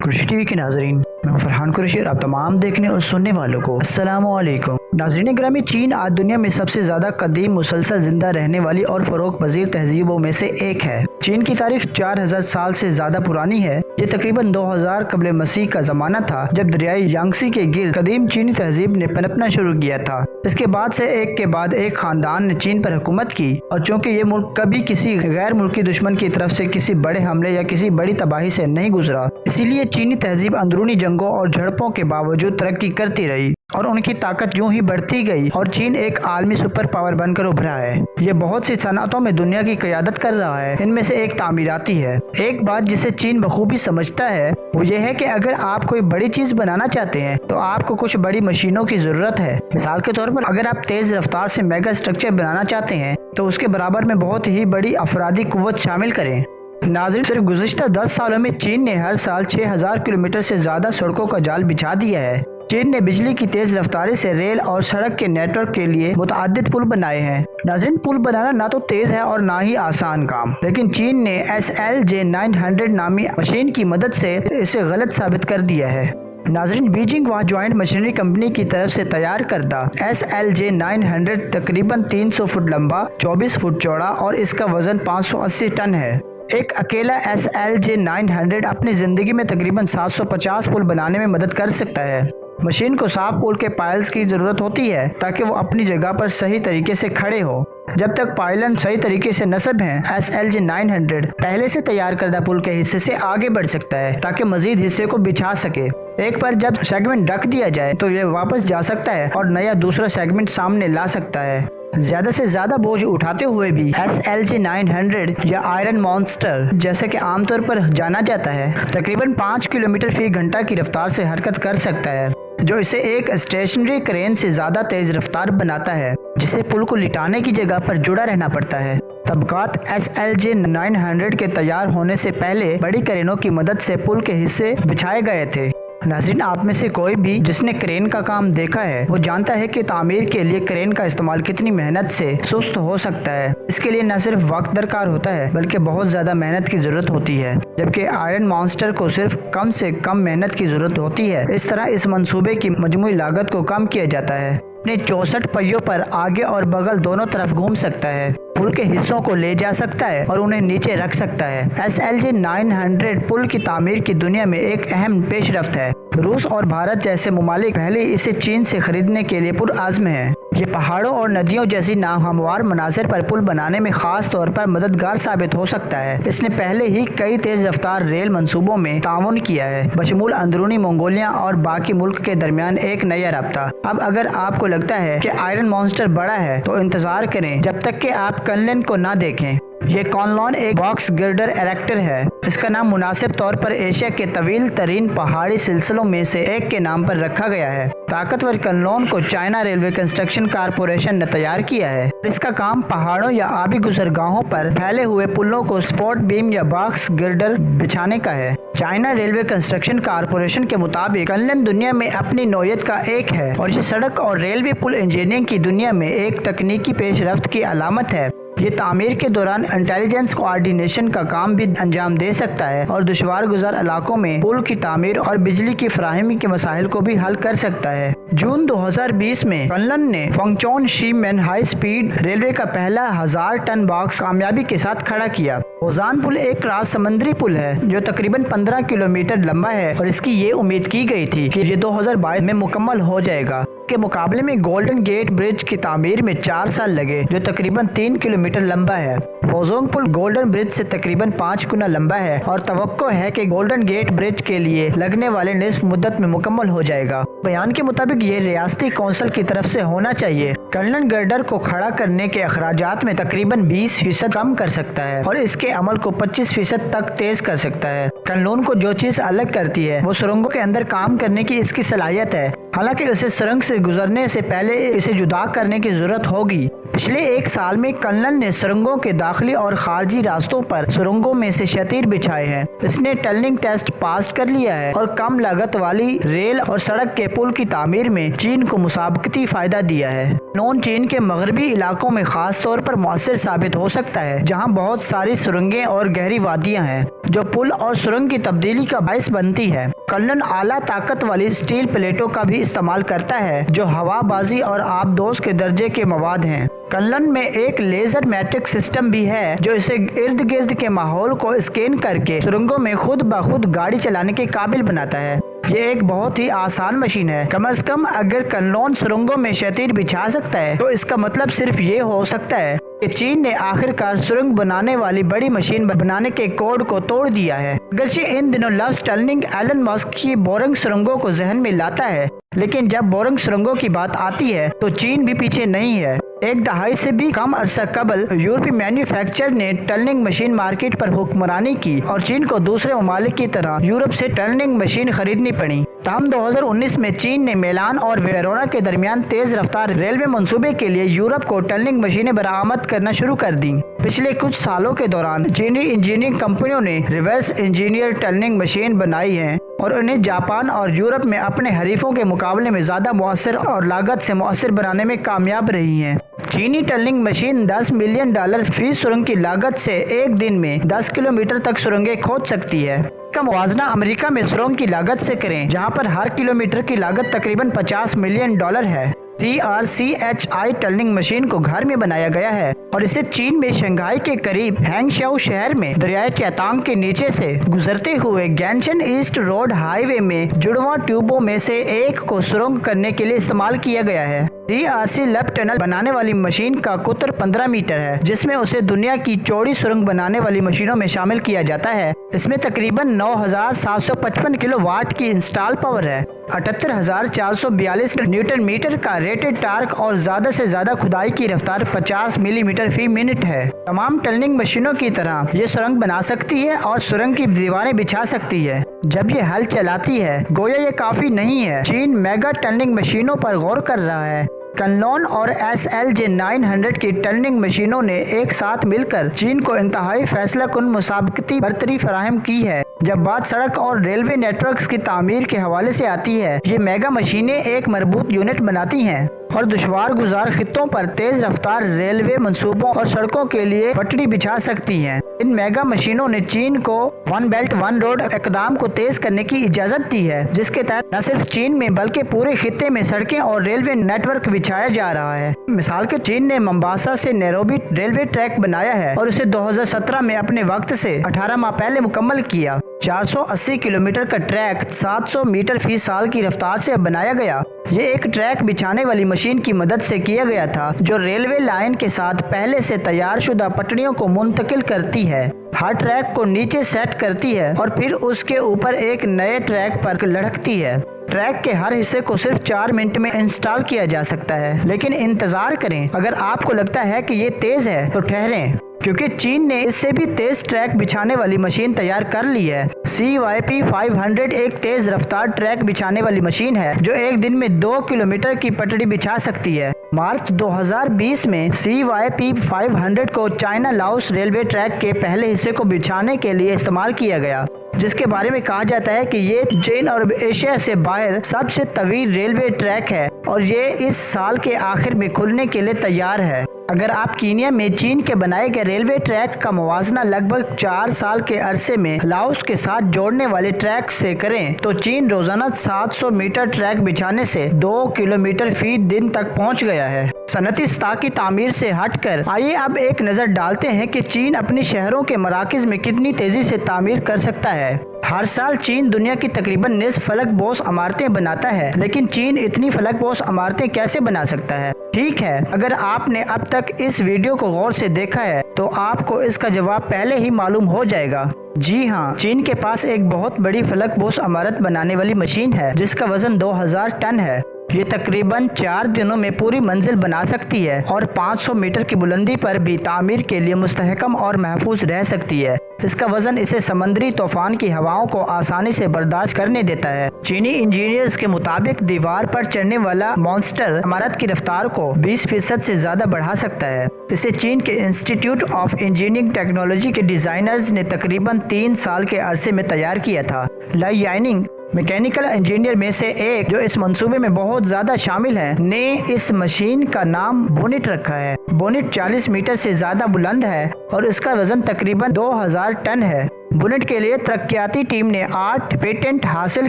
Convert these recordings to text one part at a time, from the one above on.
Qureshi T V کے ناظرین، میں فرحان قریشی اور آپ تمام دیکھنے اور سننے والوں کو السلام علیکم۔ ناظرین گرامی، چین آج دنیا میں سب سے زیادہ قدیم، مسلسل زندہ رہنے والی اور فروغ پذیر تہذیبوں میں سے ایک ہے۔ چین کی تاریخ 4000 سال سے زیادہ پرانی ہے۔ یہ تقریباً 2000 قبل مسیح کا زمانہ تھا جب دریائے یانگسی کے گرد قدیم چینی تہذیب نے پنپنا شروع کیا تھا۔ اس کے بعد سے ایک کے بعد ایک خاندان نے چین پر حکومت کی، اور چونکہ یہ ملک کبھی کسی غیر ملکی دشمن کی طرف سے کسی بڑے حملے یا کسی بڑی تباہی سے نہیں گزرا، اسی لیے چینی تہذیب اندرونی جنگوں اور جھڑپوں کے باوجود ترقی کرتی رہی اور ان کی طاقت یوں ہی بڑھتی گئی، اور چین ایک عالمی سپر پاور بن کر ابھرا ہے۔ یہ بہت سی صنعتوں میں دنیا کی قیادت کر رہا ہے، ان میں سے ایک تعمیراتی ہے۔ ایک بات جسے چین بخوبی سمجھتا ہے وہ یہ ہے کہ اگر آپ کوئی بڑی چیز بنانا چاہتے ہیں تو آپ کو کچھ بڑی مشینوں کی ضرورت ہے۔ مثال کے طور پر اگر آپ تیز رفتار سے میگا اسٹرکچر بنانا چاہتے ہیں تو اس کے برابر میں بہت ہی بڑی افرادی قوت شامل کریں۔ ناظرین، صرف گزشتہ 10 سالوں میں چین نے ہر سال 6000 کلومیٹر سے زیادہ سڑکوں کا جال بچھا دیا ہے۔ چین نے بجلی کی تیز رفتاری سے ریل اور سڑک کے نیٹ ورک کے لیے متعدد پل بنائے ہیں۔ ناظرین، پل بنانا نہ تو تیز ہے اور نہ ہی آسان کام، لیکن چین نے SLJ-900 نامی مشین کی مدد سے اسے غلط ثابت کر دیا ہے۔ ناظرین، بیجنگ و جوائنٹ مشینری کمپنی کی طرف سے تیار کردہ SLJ-900 تقریباً 300 فٹ لمبا، 24 فٹ چوڑا اور اس کا وزن 580 ٹن ہے۔ ایک اکیلا SLJ-900 اپنی زندگی میں تقریباً 750 پل بنانے میں مدد کر سکتا ہے۔ مشین کو صاف پل کے پائلز کی ضرورت ہوتی ہے تاکہ وہ اپنی جگہ پر صحیح طریقے سے کھڑے ہو۔ جب تک پائلن صحیح طریقے سے نصب ہیں، SLJ-900 پہلے سے تیار کردہ پل کے حصے سے آگے بڑھ سکتا ہے تاکہ مزید حصے کو بچھا سکے۔ ایک بار جب سیگمنٹ ڈھک دیا جائے تو یہ واپس جا سکتا ہے اور نیا دوسرا سیگمنٹ سامنے لا سکتا ہے۔ زیادہ سے زیادہ بوجھ اٹھاتے ہوئے بھی SLJ-900 یا آئرن مانسٹر جیسا کہ عام طور پر جانا جاتا ہے، تقریباً 5 کلومیٹر فی گھنٹہ کی رفتار سے حرکت کر سکتا ہے، جو اسے ایک اسٹیشنری کرین سے زیادہ تیز رفتار بناتا ہے، جسے پل کو لٹانے کی جگہ پر جڑا رہنا پڑتا ہے۔ طبقات SLJ-900 کے تیار ہونے سے پہلے بڑی کرینوں کی مدد سے پل کے حصے بچھائے گئے تھے۔ ناظرین، آپ میں سے کوئی بھی جس نے کرین کا کام دیکھا ہے وہ جانتا ہے کہ تعمیر کے لیے کرین کا استعمال کتنی محنت سے سست ہو سکتا ہے۔ اس کے لیے نہ صرف وقت درکار ہوتا ہے بلکہ بہت زیادہ محنت کی ضرورت ہوتی ہے، جبکہ آئرن مانسٹر کو صرف کم سے کم محنت کی ضرورت ہوتی ہے۔ اس طرح اس منصوبے کی مجموعی لاگت کو کم کیا جاتا ہے۔ اپنے 64 پہیوں پر آگے اور بغل دونوں طرف گھوم سکتا ہے، پل کے حصوں کو لے جا سکتا ہے اور انہیں نیچے رکھ سکتا ہے۔ SLJ-900 پل کی تعمیر کی دنیا میں ایک اہم پیش رفت ہے۔ روس اور بھارت جیسے ممالک پہلے اسے چین سے خریدنے کے لیے پرعزم ہیں۔ یہ پہاڑوں اور ندیوں جیسی ناہموار مناظر پر پل بنانے میں خاص طور پر مددگار ثابت ہو سکتا ہے۔ اس نے پہلے ہی کئی تیز رفتار ریل منصوبوں میں تعاون کیا ہے، بشمول اندرونی منگولیا اور باقی ملک کے درمیان ایک نیا رابطہ۔ اب اگر آپ کو لگتا ہے کہ آئرن مانسٹر بڑا ہے تو انتظار کریں جب تک کہ آپ کنلن کو نہ دیکھیں۔ یہ کونلون ایک باکس گرڈر ایریکٹر ہے۔ اس کا نام مناسب طور پر ایشیا کے طویل ترین پہاڑی سلسلوں میں سے ایک کے نام پر رکھا گیا ہے۔ طاقتور کنلون کو چائنا ریلوے کنسٹرکشن کارپوریشن نے تیار کیا ہے۔ اس کا کام پہاڑوں یا آبی گزرگاہوں پر پھیلے ہوئے پلوں کو سپورٹ بیم یا باکس گرڈر بچھانے کا ہے۔ چائنا ریلوے کنسٹرکشن کارپوریشن کے مطابق کنلن دنیا میں اپنی نوعیت کا ایک ہے اور یہ سڑک اور ریلوے پل انجینئرنگ کی دنیا میں ایک تکنیکی پیش رفت کی علامت ہے۔ یہ تعمیر کے دوران انٹیلیجنس کوآرڈینیشن کا کام بھی انجام دے سکتا ہے اور دشوار گزار علاقوں میں پل کی تعمیر اور بجلی کی فراہمی کے مسائل کو بھی حل کر سکتا ہے۔ جون 2020 میں کنلن نے فنگچون شیمین ہائی سپیڈ ریلوے کا پہلا 1000 ٹن باکس کامیابی کے ساتھ کھڑا کیا۔ اوزان پل ایک راز سمندری پل ہے جو تقریباً 15 کلومیٹر لمبا ہے اور اس کی یہ امید کی گئی تھی کہ یہ 2022 میں مکمل ہو جائے گا۔ کے مقابلے میں گولڈن گیٹ برج کی تعمیر میں 4 سال لگے، جو تقریباً 3 کلومیٹر لمبا ہے۔ فوزونگ پل گولڈن برج سے تقریباً 5 گنا لمبا ہے اور توقع ہے کہ گولڈن گیٹ برج کے لیے لگنے والے نصف مدت میں مکمل ہو جائے گا۔ بیان کے مطابق یہ ریاستی کونسل کی طرف سے ہونا چاہیے۔ کنلن گرڈر کو کھڑا کرنے کے اخراجات میں تقریباً 20% کم کر سکتا ہے اور اس کے عمل کو 25% تک تیز کر سکتا ہے۔ کنلون کو جو چیز الگ کرتی ہے وہ سرنگوں کے اندر کام کرنے کی اس کی صلاحیت ہے، حالانکہ اسے سرنگ سے گزرنے سے پہلے اسے جدا کرنے کی ضرورت ہوگی۔ पिछले एक साल में कन्नन ने सुरंगों के दाखिली और खारजी रास्तों पर सुरंगों में से शतीर बिछाए हैं। इसने टनलिंग टेस्ट पास कर लिया है और कम लागत वाली रेल और सड़क के पुल की तामीर में चीन को मुसाबकती फायदा दिया है। कन्नौन चीन के मगरबी इलाकों में खास तौर पर मौसर साबित हो सकता है, जहां बहुत सारी सुरंगें और गहरी वादियां हैं जो पुल और सुरंग की तब्दीली का बायस बनती है। कन्नन आला ताकत वाली स्टील प्लेटों का भी इस्तेमाल करता है जो हवाबाजी और आबदोज के दर्जे के मवाद हैं। कन्नन में एक लेजर मैट्रिक सिस्टम भी है जो इसे इर्द गिर्द के माहौल को स्कैन करके सुरंगों में खुद ब खुद गाड़ी चलाने के काबिल बनाता है। ये एक बहुत ही आसान मशीन है। कम से कम अगर कन्नौन सुरंगों में शतीर बिछा सकता है तो इसका मतलब सिर्फ ये हो सकता है कि चीन ने आखिरकार सुरंग बनाने वाली बड़ी मशीन बनाने के कोड को तोड़ दिया है। अगरचे इन दिनों लव स्टर्लिंग एलन मस्क की बोरिंग सुरंगों को जहन में लाता है, लेकिन जब बोरिंग सुरंगों की बात आती है तो चीन भी पीछे नहीं है। एक दहाई से भी कम अरसा कबल यूरोपीय मैन्युफैक्चरर ने टनलिंग मशीन मार्केट पर हुक्मरानी की और चीन को दूसरे ममालिक की तरह यूरोप से टनलिंग मशीन खरीदनी पड़ी। ताहम 2019 में चीन ने मिलान और वेरोना के दरमियान तेज रफ्तार रेलवे मंसूबे के लिए यूरोप को टनलिंग मशीनें बरामद करना शुरू कर दी। पिछले कुछ सालों के दौरान चीनी इंजीनियरिंग कंपनियों ने रिवर्स इंजीनियर टनलिंग मशीन बनाई है और उन्हें जापान और यूरोप में अपने हरीफों के मुकाबले में ज्यादा मुअस्सर और लागत से मुअस्सर बनाने में कामयाब रही हैं। चीनी टनलिंग मशीन $10 मिलियन फी सुरंग की लागत से एक दिन में 10 किलोमीटर तक सुरंगें खोद सकती है। का मुवाजना अमेरिका में सुरंग की लागत से करें, जहां पर हर किलोमीटर की लागत तकरीबन $50 मिलियन है। CRCHI टनलिंग मशीन को घर में बनाया गया है और इसे चीन में शंघाई के करीब हैंगशाओ शहर में दरियाए चेतांग के नीचे से गुजरते हुए गैनशन ईस्ट रोड हाईवे में जुड़वा ट्यूबों में से एक को सुरंग करने के लिए इस्तेमाल किया गया है। CRC लैब टनल बनाने वाली मशीन का कुतर 15 मीटर है, जिसमें उसे दुनिया की चौड़ी सुरंग बनाने वाली मशीनों में शामिल किया जाता है। इसमें तकरीबन 9,755 किलोवाट की इंस्टॉल पावर है, 78,442 न्यूटन मीटर का रेटेड टार्क और ज्यादा से ज्यादा खुदाई की रफ्तार 50 मिलीमीटर फी मिनट है। तमाम टनलिंग मशीनों की तरह ये सुरंग बना सकती है और सुरंग की दीवारें बिछा सकती है। जब ये हल चलाती है, गोया ये काफी नहीं है, चीन मेगा टनलिंग मशीनों पर गौर कर रहा है। कन्नौन और SLJ 900 की टनलिंग मशीनों ने एक साथ मिलकर चीन को इंतहाई फैसला कुन मुसाबकती बरतरी फराहम की है। जब बात सड़क और रेलवे नेटवर्क्स की तामीर के हवाले से आती है, ये मेगा मशीनें एक मजबूत यूनिट बनाती हैं और दुश्वार गुजार खित्तों पर तेज रफ्तार रेलवे मंसूबों और सड़कों के लिए पटड़ी बिछा सकती हैं। इन मेगा मशीनों ने चीन को वन बेल्ट वन रोड इकदाम को तेज करने की इजाजत दी है, जिसके तहत न सिर्फ चीन में बल्कि पूरे खित्ते में सड़कें और रेलवे नेटवर्क बिछाया जा रहा है। मिसाल के चीन ने मंबासा से नैरोबी रेलवे ट्रैक बनाया है और इसे 2017 में अपने वक्त से 18 माह पहले मुकम्मल किया। 480 किलोमीटर का ट्रैक 700 मीटर फी साल की रफ्तार से बनाया गया। ये एक ट्रैक बिछाने वाली मशीन की मदद से किया गया था, जो रेलवे लाइन के साथ पहले से तैयार शुदा पटरियों को मुंतकिल करती है, हर ट्रैक को नीचे सेट करती है और फिर उसके ऊपर एक नए ट्रैक पर लढ़कती है। ट्रैक के हर हिस्से को सिर्फ 4 मिनट में इंस्टॉल किया जा सकता है, लेकिन इंतजार करें, अगर आपको लगता है कि ये तेज है तो ठहरें, क्योंकि चीन ने इससे भी तेज ट्रैक बिछाने वाली मशीन तैयार कर ली है। CYP 500 एक तेज रफ्तार ट्रैक बिछाने वाली मशीन है जो एक दिन में 2 किलोमीटर की पटड़ी बिछा सकती है। मार्च 2020 में CYP 500 को चाइना लाओस रेलवे ट्रैक के पहले हिस्से को बिछाने के लिए इस्तेमाल किया गया, जिसके बारे में कहा जाता है कि ये चीन और एशिया से बाहर सबसे तवील रेलवे ट्रैक है और ये इस साल के आखिर में खुलने के लिए तैयार है। अगर आप कीनिया में चीन के बनाए गए रेलवे ट्रैक का मुवाजना लगभग 4 साल के अरसे में लाओस के साथ जोड़ने वाले ट्रैक से करें, तो चीन रोजाना 700 मीटर ट्रैक बिछाने से 2 किलोमीटर फी दिन तक पहुंच गया है। सनती सतह की तामीर से हटकर आइए अब एक नजर डालते हैं कि चीन अपने शहरों के मराकज में कितनी तेजी से तामीर कर सकता है। हर साल चीन दुनिया की तकरीबन निस्फ फलक बोस इमारतें बनाता है, लेकिन चीन इतनी फलक बोस इमारतें कैसे बना सकता है? ठीक है, अगर आपने अब तक इस वीडियो को गौर से देखा है तो आपको इसका जवाब पहले ही मालूम हो जाएगा। जी हाँ, चीन के पास एक बहुत बड़ी फलक बोस इमारत बनाने वाली मशीन है जिसका वजन 2000 टन है। ये तकरीबन 4 दिनों में पूरी मंजिल बना सकती है और 500 मीटर की बुलंदी पर भी तामीर के लिए मुस्तहकम और महफूज रह सकती है। इसका वजन इसे समंदरी तूफान की हवाओं को आसानी से बर्दाश्त करने देता है। चीनी इंजीनियर्स के मुताबिक दीवार पर चढ़ने वाला मॉन्स्टर इमारत की रफ्तार को 20% से ज्यादा बढ़ा सकता है। इसे चीन के इंस्टीट्यूट ऑफ इंजीनियरिंग टेक्नोलॉजी के डिजाइनर्स ने तकरीबन 3 साल के अरसे में तैयार किया था। लाई यानिंग मैकेनिकल इंजीनियर में से एक जो इस मंसूबे में बहुत ज्यादा शामिल है, ने इस मशीन का नाम बोनिट रखा है। बोनिट 40 मीटर से ज्यादा बुलंद है और इसका वजन तकरीबन 2000 टन है। बोनिट के लिए तरक्याती टीम ने 8 पेटेंट हासिल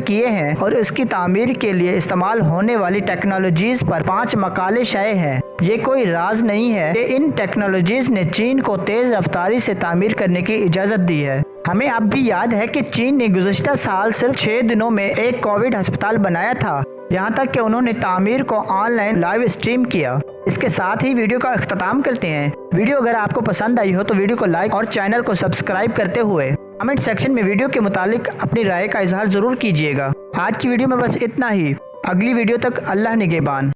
किए हैं और इसकी तामीर के लिए इस्तेमाल होने वाली टेक्नोलॉजीज पर 5 मकाले शाये हैं। ये कोई राज नहीं है कि इन टेक्नोलॉजीज ने चीन को तेज रफ्तारी से तामीर करने की इजाज़त दी है। हमें अब भी याद है कि चीन ने गुज़श्ता साल सिर्फ 6 दिनों में एक कोविड अस्पताल बनाया था, यहाँ तक कि उन्होंने तामीर को ऑनलाइन लाइव स्ट्रीम किया। इसके साथ ही वीडियो का इख्तिताम करते हैं। वीडियो अगर आपको पसंद आई हो तो वीडियो को लाइक और चैनल को सब्सक्राइब करते हुए कमेंट सेक्शन में वीडियो के मुतालिक अपनी राय का इजहार ज़रूर कीजिएगा। आज की वीडियो में बस इतना ही। अगली वीडियो तक अल्लाह निगहबान।